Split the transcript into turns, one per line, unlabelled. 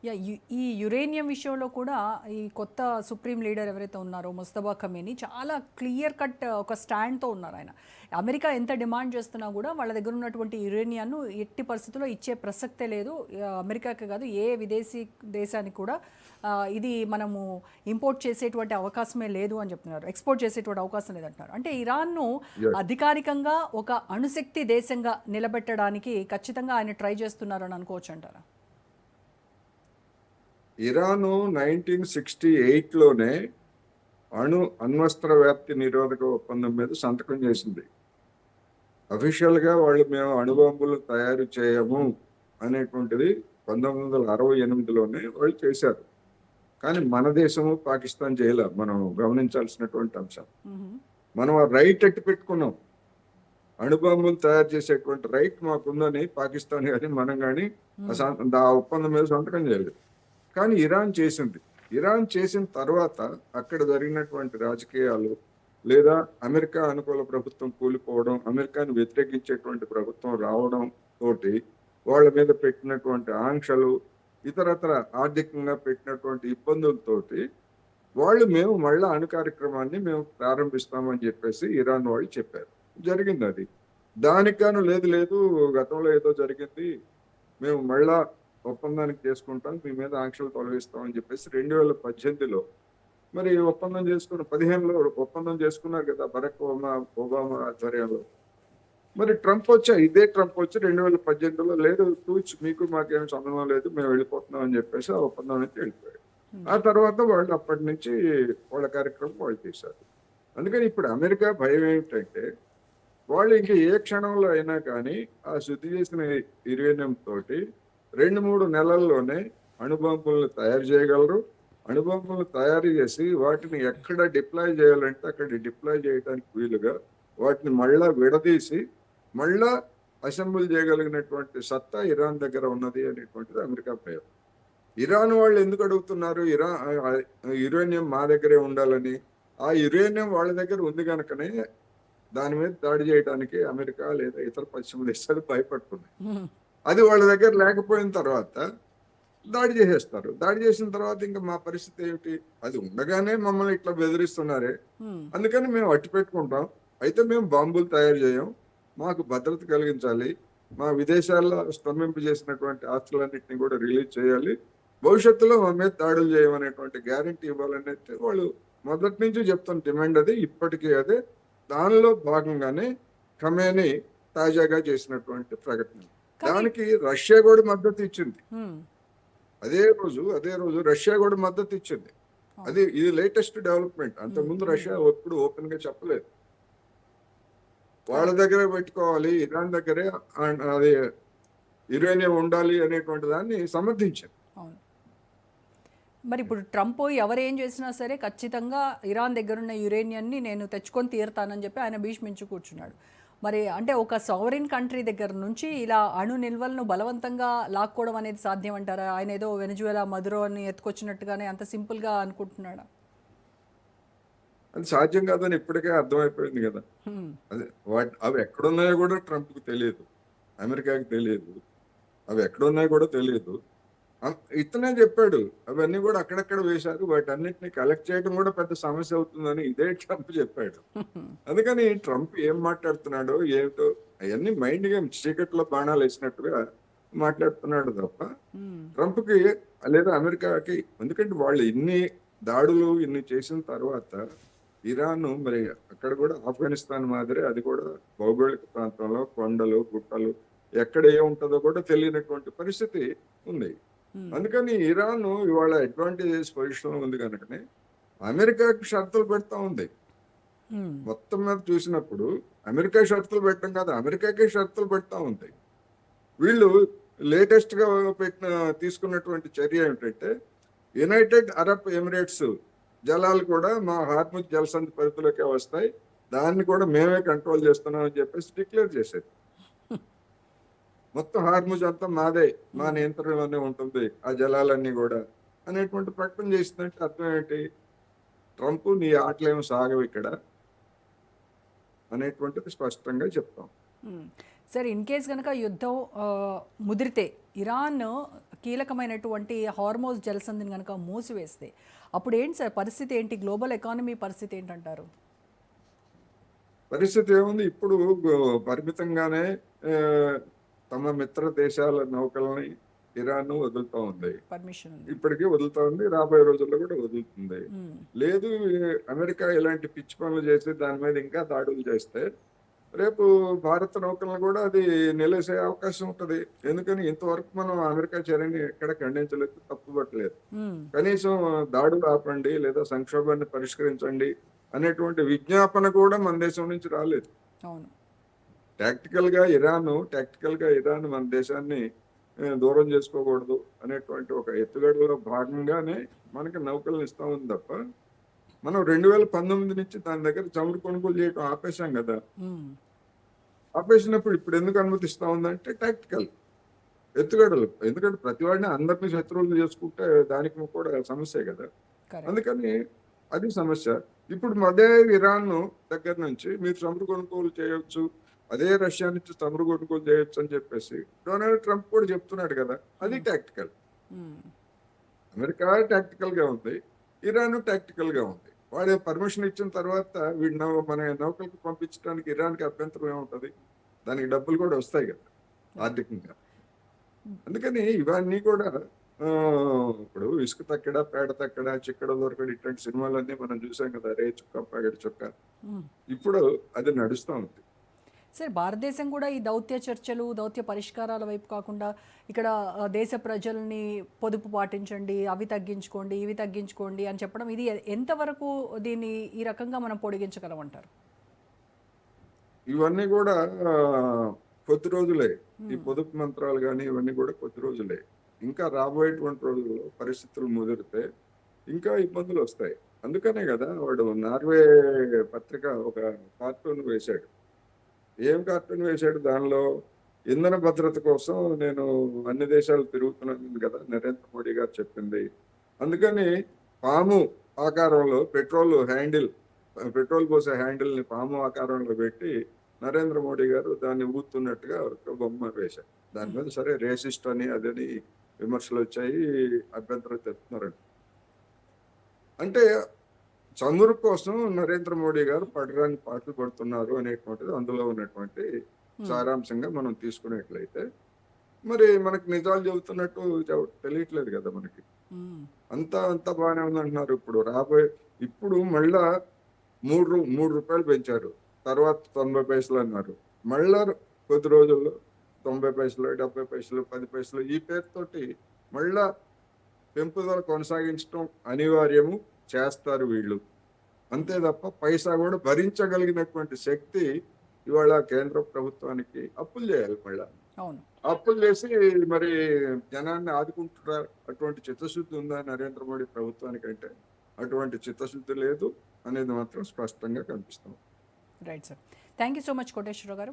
ఈ యురేనియం విషయంలో కూడా ఈ కొత్త సుప్రీం లీడర్ ఎవరైతే ఉన్నారో ముస్తఫా ఖమేని చాలా క్లియర్ కట్ ఒక స్టాండ్తో ఉన్నారు ఆయన. అమెరికా ఎంత డిమాండ్ చేస్తున్నా కూడా వాళ్ళ దగ్గర ఉన్నటువంటి యురేనియాను ఎట్టి పరిస్థితుల్లో ఇచ్చే ప్రసక్తే లేదు. అమెరికాకే కాదు ఏ విదేశీ దేశానికి కూడా ఇది మనము ఇంపోర్ట్ చేసేటువంటి అవకాశమే లేదు అని చెప్తున్నారు, ఎక్స్పోర్ట్ చేసేటువంటి అవకాశం లేదంటున్నారు. అంటే ఇరాన్ను అధికారికంగా ఒక అణుశక్తి దేశంగా నిలబెట్టడానికి ఖచ్చితంగా ఆయన ట్రై చేస్తున్నారు అని అనుకోవచ్చు అంటారా?
ఇరాను 1968లోనే అణ్వస్త్ర వ్యాప్తి నిరోధక ఒప్పందం మీద సంతకం చేసింది. అఫీషియల్గా వాళ్ళు మేము అణుబాంబులు తయారు చేయము అనేటువంటిది 1968లోనే వాళ్ళు చేశారు. కానీ మన దేశము పాకిస్తాన్ చేయలే. మనం గమనించాల్సినటువంటి అంశం. మనం ఆ రైట్ ఎట్టి పెట్టుకున్నాం. అణుబాంబులు తయారు చేసేటువంటి రైట్ మాకుందని పాకిస్తాన్ కానీ మనం కానీ ఆ ఒప్పందం మీద సంతకం చేయలేదు. కానీ ఇరాన్ చేసింది. ఇరాన్ చేసిన తర్వాత అక్కడ జరిగినటువంటి రాజకీయాలు లేదా అమెరికా అనుకూల ప్రభుత్వం కూలిపోవడం, అమెరికాను వ్యతిరేకించేటువంటి ప్రభుత్వం రావడం తోటి వాళ్ళ మీద పెట్టినటువంటి ఆంక్షలు, ఇతరత్ర ఆర్థికంగా పెట్టినటువంటి ఇబ్బందులతోటి వాళ్ళు మేము మళ్ళా అణు కార్యక్రమాన్ని మేము ప్రారంభిస్తామని చెప్పేసి ఇరాన్ వాళ్ళు చెప్పారు. జరిగింది అది. దానికాను లేదు గతంలో ఏదో జరిగింది, మేము మళ్ళా ఒప్పందానికి చేసుకుంటాం, మీ మీద ఆంక్షలు తొలగిస్తామని చెప్పేసి 2018లో మరి ఒప్పందం చేసుకున్న 15లో ఒప్పందం చేసుకున్నారు కదా బరాక్ ఒబామా ఆధ్వర్యంలో. మరి ఇదే ట్రంప్ వచ్చి 2018లో లేదు తూచి మీకు మాకేం సంబంధం లేదు, మేము వెళ్ళిపోతున్నాం అని చెప్పేసి ఆ ఒప్పందం నుంచి వెళ్ళిపోయాడు. ఆ తర్వాత వాళ్ళు అప్పటి నుంచి వాళ్ళ కార్యక్రమం వాళ్ళు చేశారు. అందుకని ఇప్పుడు అమెరికా భయం ఏమిటంటే వాళ్ళు ఇంకా ఏ క్షణంలో అయినా కానీ ఆ శుద్ధి చేసిన యురేనియం తోటి 2-3 నెలల్లోనే అణుబాంబులను తయారు చేయగలరు. అణుబాంబులను తయారు చేసి వాటిని ఎక్కడ డిప్లాయ్ చేయాలంటే అక్కడ డిప్లాయ్ చేయడానికి వీలుగా వాటిని మళ్ళా విడదీసి మళ్ళా అసెంబుల్ చేయగలిగినటువంటి సత్తా ఇరాన్ దగ్గర ఉన్నది అనేటువంటిది అమెరికా భయం. ఇరాన్ వాళ్ళు ఎందుకు అడుగుతున్నారు యురేనియం మా దగ్గరే ఉండాలని? ఆ యురేనియం వాళ్ళ దగ్గర ఉంది కనుకనే దాని మీద దాడి చేయడానికి అమెరికా లేదా ఇతర పశ్చిమ దేశాలు భయపడుతున్నాయి. అది వాళ్ళ దగ్గర లేకపోయిన తర్వాత దాడి చేసేస్తారు. దాడి చేసిన తర్వాత ఇంకా మా పరిస్థితి ఏమిటి? అది ఉండగానే మమ్మల్ని ఇట్లా బెదిరిస్తున్నారే, అందుకని మేము అట్టి పెట్టుకుంటాం. అయితే మేము బాంబులు తయారు చేయం, మాకు భద్రత కలిగించాలి, మా విదేశాల్లో స్తంభింపు చేసినటువంటి ఆస్తులన్నింటినీ కూడా రిలీజ్ చేయాలి, భవిష్యత్తులో మా మీద దాడులు చేయమనేటువంటి గ్యారంటీ ఇవ్వాలని వాళ్ళు మొదటి నుంచి చెప్తున్న డిమాండ్ అది. ఇప్పటికీ అదే. దానిలో భాగంగానే ఖమేని తాజాగా చేసినటువంటి ప్రకటన. దానికి రష్యా కూడా మద్దతు ఇచ్చింది. అదే రోజు రష్యా కూడా మద్దతు ఇచ్చింది. ఇది లేటెస్ట్ డెవలప్మెంట్. అంతకుముందు రష్యా ఎప్పుడు ఓపెన్ గా చెప్పలేదు. వాళ్ళ దగ్గరే పెట్టుకోవాలి, ఇరాన్ దగ్గరే అది యురేనియం ఉండాలి అనేటువంటి దాన్ని సమర్థించింది.
మరి ఇప్పుడు ట్రంప్ ఎవరేం చేసినా సరే ఖచ్చితంగా ఇరాన్ దగ్గరున్న యురేనియాన్ని నేను తెచ్చుకొని తీరుతానని చెప్పి ఆయన భీష్మించి కూర్చున్నాడు. మరి అంటే ఒక సావరిన్ కంట్రీ దగ్గర నుంచి ఇలా అణు నిల్వలను బలవంతంగా లాక్కోవడం అనేది సాధ్యం అంటారా? ఆయన ఏదో వెనజువేలా మదురో అని ఎత్తుకొచ్చినట్టుగానే అంత సింపుల్గా అనుకుంటున్నాడా?
అది సాధ్యం కాదని ఇప్పటికే అర్థమైపోయింది కదా. అదే అవి ఎక్కడున్నాయో కూడా ట్రంప్కి తెలియదు, అమెరికాకి తెలియదు, అవి ఎక్కడున్నాయో కూడా తెలియదు. ఇతనే చెప్పాడు అవన్నీ కూడా అక్కడక్కడ వేశారు, వాటన్నిటిని కలెక్ట్ చేయడం కూడా పెద్ద సమస్య అవుతుందని ఇదే ట్రంప్ చెప్పాడు. అందుకని ట్రంప్ ఏం మాట్లాడుతున్నాడో ఏమిటో అవన్నీ మైండ్ గేమ్, చీకట్లో బాణాలు వేసినట్టుగా మాట్లాడుతున్నాడు తప్ప ట్రంప్కి లేదా అమెరికాకి. ఎందుకంటే వాళ్ళు ఇన్ని దాడులు ఇన్ని చేసిన తర్వాత ఇరాన్ మరి అక్కడ కూడా ఆఫ్ఘనిస్తాన్ మాదిరి అది కూడా భౌగోళిక ప్రాంతంలో కొండలు గుట్టలు ఎక్కడ ఏముంటుందో కూడా తెలియనటువంటి పరిస్థితి ఉంది. అందుకని ఇరాన్ ఇవాళ అడ్వాంటేజెస్ పొజిషన్ ఉంది కనుకనే అమెరికాకి షరతులు పెడతా ఉంది. మొత్తం మీద చూసినప్పుడు అమెరికా షరతులు పెట్టడం కాదు, అమెరికాకే షరతులు పెడతా ఉంది. వీళ్ళు లేటెస్ట్ గా తీసుకున్నటువంటి చర్య ఏమిటంటే యునైటెడ్ అరబ్ ఎమిరేట్స్ జలాలు కూడా మా హార్ముజ్ జలసంధి పరిధిలోకే వస్తాయి, దాన్ని కూడా మేమే కంట్రోల్ చేస్తున్నాం అని చెప్పేసి డిక్లేర్ చేసేది. మొత్తం హార్ముజ్ అంతా మాదే, మా నియంత్రణలోనే ఉంటుంది ఆ జలాలన్నీ కూడా అనేటువంటి ప్రకటన చేసిందంటే అర్థం ఏంటి? ట్రంప్ నీ ఆటలేమో సాగవు ఇక్కడ అనేటువంటిది స్పష్టంగా చెప్తాం.
సార్, ఇన్ కేస్ కనుక యుద్ధం ముదిరితే ఇరాన్ కీలకమైనటువంటి హార్మోజ్ జలసంధిని కనుక మూసివేస్తే అప్పుడు ఏంటి సార్ పరిస్థితి ఏంటి, గ్లోబల్ ఎకానమీ పరిస్థితి ఏంటంటారు?
పరిస్థితి ఏముంది ఇప్పుడు పరిమితంగానే ఆ, తమ మిత్ర దేశాల నౌకల్ని ఇరాన్ వదులుతా ఉంది.
పర్మిషన్ ఉంది.
ఇప్పటికీ వదులుతా ఉంది, రాబోయే రోజుల్లో కూడా వదులుతుంది.
మ్మ్.
లేదు అమెరికా ఇలాంటి పిచ్చి పనులు చేసి దాని మీద ఇంకా దాడులు చేస్తే రేపు భారత నౌకలను కూడా అది నిలేసే అవకాశం ఉంటుంది. ఎందుకని ఇంతవరకు మనం అమెరికా చర్యని ఎక్కడ ఖండించలేదు, తప్పుపట్టలేదు.
మ్మ్.
కనీసం దాడులు ఆపండి లేదా సంక్షోభాన్ని పరిష్కరించండి అనేటువంటి విజ్ఞాపన కూడా మన దేశం నుంచి రాలేదు.
అవును.
టాక్టికల్ గా ఇరాన్ మన దేశాన్ని దూరం చేసుకోకూడదు అనేటువంటి ఒక ఎత్తుగడలో భాగంగానే మనకి నౌకలను ఇస్తా ఉంది తప్ప మనం 2019 నుంచి దాని దగ్గర చమురు కొనుగోలు చేయడం ఆపేశాం కదా.
మ్మ్.
ఆపేసినప్పుడు ఇప్పుడు ఎందుకు అనుమతిస్తా ఉందంటే టాక్టికల్ ఎత్తుగడలు. ఎందుకంటే ప్రతివాడిని అందరినీ శత్రువులు చేసుకుంటే దానికి కూడా సమస్యే కదా.
కరెక్ట్.
అందుకని అది సమస్య. ఇప్పుడు అదే ఇరాన్ దగ్గర నుంచి మీరు చమురు కొనుగోలు చేయొచ్చు, అదే రష్యా నుంచి చమురు కొనుగోలు చేయొచ్చు అని చెప్పేసి డొనాల్డ్ ట్రంప్ కూడా చెప్తున్నాడు కదా. అది టాక్టికల్.
మ్మ్.
అమెరికా టాక్టికల్ గా ఉంది, ఇరాన్ టాక్టికల్ గా ఉంది. వాడు పర్మిషన్ ఇచ్చిన తర్వాత మన నౌకలకు పంపించడానికి ఇరాన్కి అభ్యంతరం ఏముంటది? దానికి డబ్బులు కూడా వస్తాయి కదా ఆర్థికంగా. అందుకని ఇవన్నీ కూడా ఆ, ఇప్పుడు ఇసుక తక్కడ, పేడ తక్కడ, చిక్కడ దొరకడు ఇట్లాంటి సినిమాలన్నీ మనం చూసాం కదా, రే చుక్క పగడి చుక్క.
మ్మ్.
ఇప్పుడు అది నడుస్తూ ఉంది.
సార్ భారతదేశం కూడా ఈ దౌత్య చర్చలు, దౌత్య పరిష్కారాల వైపు కాకుండా ఇక్కడ దేశ ప్రజల్ని పొదుపు పాటించండి, అవి తగ్గించుకోండి, ఇవి తగ్గించుకోండి అని చెప్పడం, ఇది ఎంతవరకు దీన్ని ఈ రకంగా మనం పొడిగించగలమంటారు?
ఇవన్నీ కూడా కొద్ది రోజులే. ఈ పొదుపు మంత్రాలు కానీ ఇవన్నీ కూడా కొద్ది రోజులే. ఇంకా రాబోయేటువంటి రోజుల్లో పరిస్థితులు ముదిరితే ఇంకా ఇబ్బందులు వస్తాయి. అందుకనే కదా వాడు నార్వే పత్రిక ఒక కార్టూన్ వేశాడు. ఏం కార్టూన్ వేశాడు? దానిలో ఇంధన భద్రత కోసం నేను అన్ని దేశాలు తిరుగుతున్నాను కదా నరేంద్ర మోడీ గారు చెప్పింది. అందుకని పాము ఆకారంలో పెట్రోల్ పోసే హ్యాండిల్ని పాము ఆకారంలో పెట్టి నరేంద్ర మోడీ గారు దాన్ని ఊతున్నట్టుగా ఒక బొమ్మ వేశారు. దాని మీద సరే రేసిస్ట్ అని అదని విమర్శలు వచ్చాయి, అభ్యంతరం చెప్తున్నారండి. అంటే చమురు కోసం నరేంద్ర మోడీ గారు పడరాని పాటలు పడుతున్నారు అనేటువంటిది అందులో ఉన్నటువంటి సారాంశంగా మనం తీసుకునేట్లయితే మరి మనకి నిజాలు చెబుతున్నట్టు తెలియట్లేదు కదా మనకి.
మ్మ్.
అంతా బాగానే ఉందంటున్నారు. ఇప్పుడు మళ్ళా మూడు రూపాయలు పెంచారు, తర్వాత 90 పైసలు అన్నారు. మళ్ళా కొద్ది రోజుల్లో 90 పైసలు, 70 పైసలు, 10 పైసలు ఈ పేరుతోటి మళ్ళా పెంపుదల కొనసాగించడం అనివార్యము చేస్తారు వీళ్ళు. అంతే తప్ప పైసా కూడా భరించగలిగినటువంటి శక్తి ఇవాళ కేంద్ర ప్రభుత్వానికి అప్పులు చేయాలి. మళ్ళా
అవును.
అప్పులు చేసి మరి జనాన్ని ఆదుకుంటున్నారు. అటువంటి చిత్తశుద్ధి ఉందా నరేంద్ర మోడీ ప్రభుత్వానికి అంటే అటువంటి చిత్తశుద్ధి లేదు అనేది మాత్రం స్పష్టంగా కనిపిస్తుంది.
Right sir. Thank you so much Koteswararao గారు.